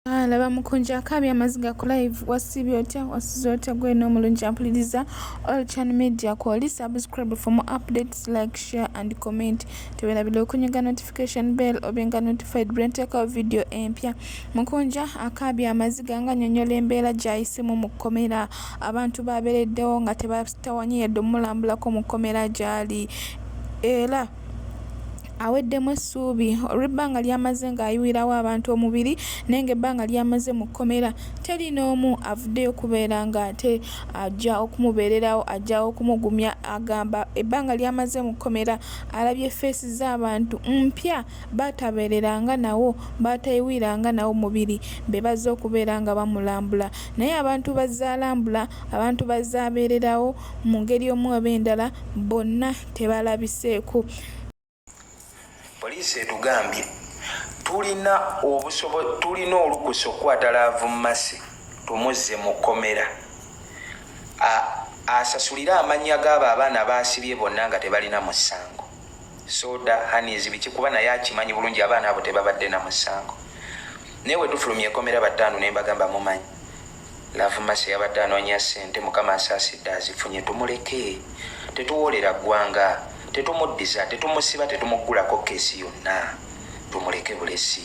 Laba Mukunja akaabye amaziga ku live wasibye otya wasize otya gwe n'omulungi ampuliriza Alojja media kwoli subscribe for more updates, like, share and comment. Tewerabira okunyiga notification bell obenga notified brenteka video empya. Mukunja akaabye amaziga nga nnyonnyola embeera gy'ayisemu mu KOMERA. Abantu babeereddewo nga tebastawanye yadde omulambulako mu KOMERA gy'ali. Era aweddemu essuubi olw'ebbanga ly'amaze ng'ayiwirawo abantu omubiri naye ng'ebbanga ly'amaze mu KOMERA teri n'omu avuddeyo kubeera ng'ate ajja okumubeererawo, ajja okumugumya. Agamba ebbanga ly'amaze mu KOMERA alabye feesi z'abantu mpya baatabeereranga nawo, baatayiwiranga nawo mubiri be bazze okubeera nga bamulambula. Naye abantu bazzaalambula, abantu bazzaabeererawo mu ngeri omu oba endala bonna tebalabiseeko. Poliisi etugambye tulina olukusa okukwata Laba Mukunja tumuzze mu KOMERA. Asasulira amannya g'abo abaana baasibye bonna nga tebalina musango. Soda hanizi bikikuba naye akimanyi bulungi abaana abo tebabadde na musango. Naye we tufulumye KOMERA bataano ne mbagamba mumanyi Laba Mukunja yabadde anoonya ssente, Mukama asaasidde azifunye, tumuleke. Tetuwoolera ggwanga, tetumuddiza, tetumusiba, tetumuggulako keesi yonna, tumuleke bulesi.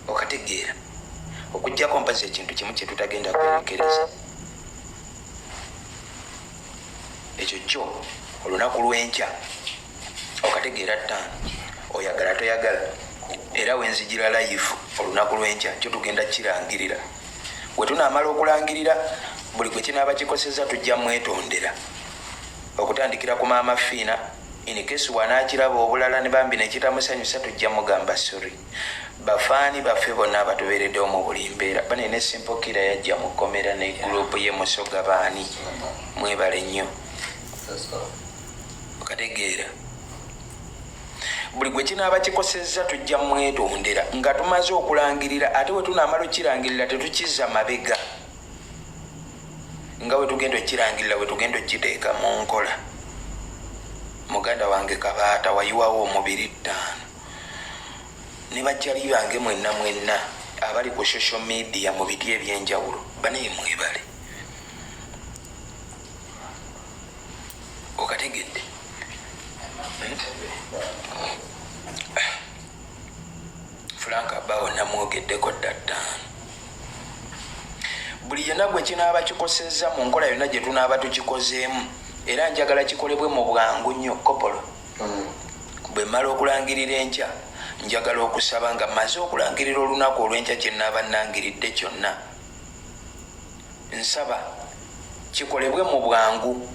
Okategeera okujjako mpaza ekintu kimu kye tutagenda kwerekereza. Ekyo kyo olunaku lw'enkya okategeera ttaano oyagala toyagala era wenzijira live olunaku lw'enkya kyo tugenda kirangirira. Bwe tunaamala okulangirira buli gwe kinaaba kikoseza tujja mwetondera okutandikira ku maama Fiina inikesi wanaakiraba obulala ne bambi nekitamusanyusa tujja mugamba sorry. Bafaani baffe bonna abatubeereddewo mu buli mbeera banene Simpokira yajja mu KOMERA ne gurupu ye Musoga baani mwebale nnyo okategeera. Buli gwe kinaaba kikosezza tujja mwetondera nga tumaze okulangirira, ate we tunaamala okirangirira tetukizza mabega nga we tugenda okirangirira, we tugenda okiteeka mu nkola. Muganda wange Kabaata wayiwawo omubiri ttaano ne bajjali bange mwenna abali ku social media mu biti ebyenjawulo banaye mwebale okategedde. Frank Abawo namwogeddeko dda ttaano. Buli yenna gwe kinaaba kikosezza mu nkola yonna gye tunaaba tukikozeemu era njagala kikolebwe mu bwangu nnyo. Kopolo bwe mmala okulangirira enkya njagala okusaba nga mmaze okulangirira olunaku olw'enkya kye nnaaba nnangiridde kyonna, nsaba kikolebwe mu bwangu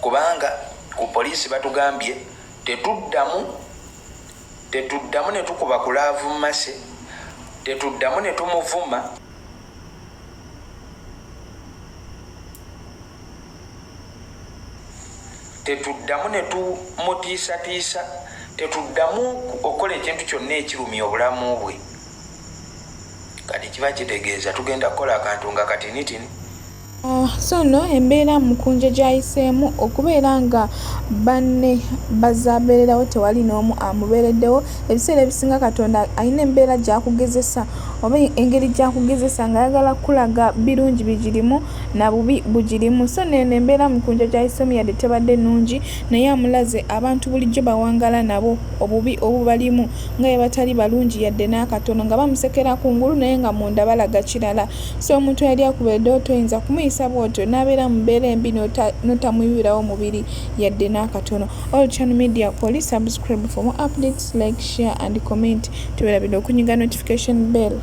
kubanga ku poliisi batugambye tetuddamu ne tukuba ku Laba Mukunja, tetuddamu ne tumuvuma, tetuddamu ne tumutiisatiisa, tetuddamu okukola ekintu kyonna ekirumya obulamu bwe. Kati kiba kitegeeza tugenda kukola akantu nga katinitini. So no embeera Mukunja gy'ayiseemu okubeera nga banne bazaabeererawo tewali n'omu amubeereddewo. Ebiseera ebisinga Katonda alina embeera gy'akugezesa oba engeri gy'akugezesa ng'ayagala kulaga birungi bigirimu na bubi bugirimu. So neno embeera Mukunja gy'ayiseemu yadde tebadde nnungi naye amulaze abantu bulijjo bawangala nabo obubi obubalimu nga bwe batali balungi yadde n'akatono nga bamusekera kungulu naye nga munda balaga kirala. So omuntu yali akubeereddewo toyinza kumuyisa bw'otyo n'abeera mu mbeera embi n'otamuyiwirawo mubiri yadde n'akatono. Alojja media kwoli subscribe for more updates, like, share and comment. Tewerabira okunyiga notification bell.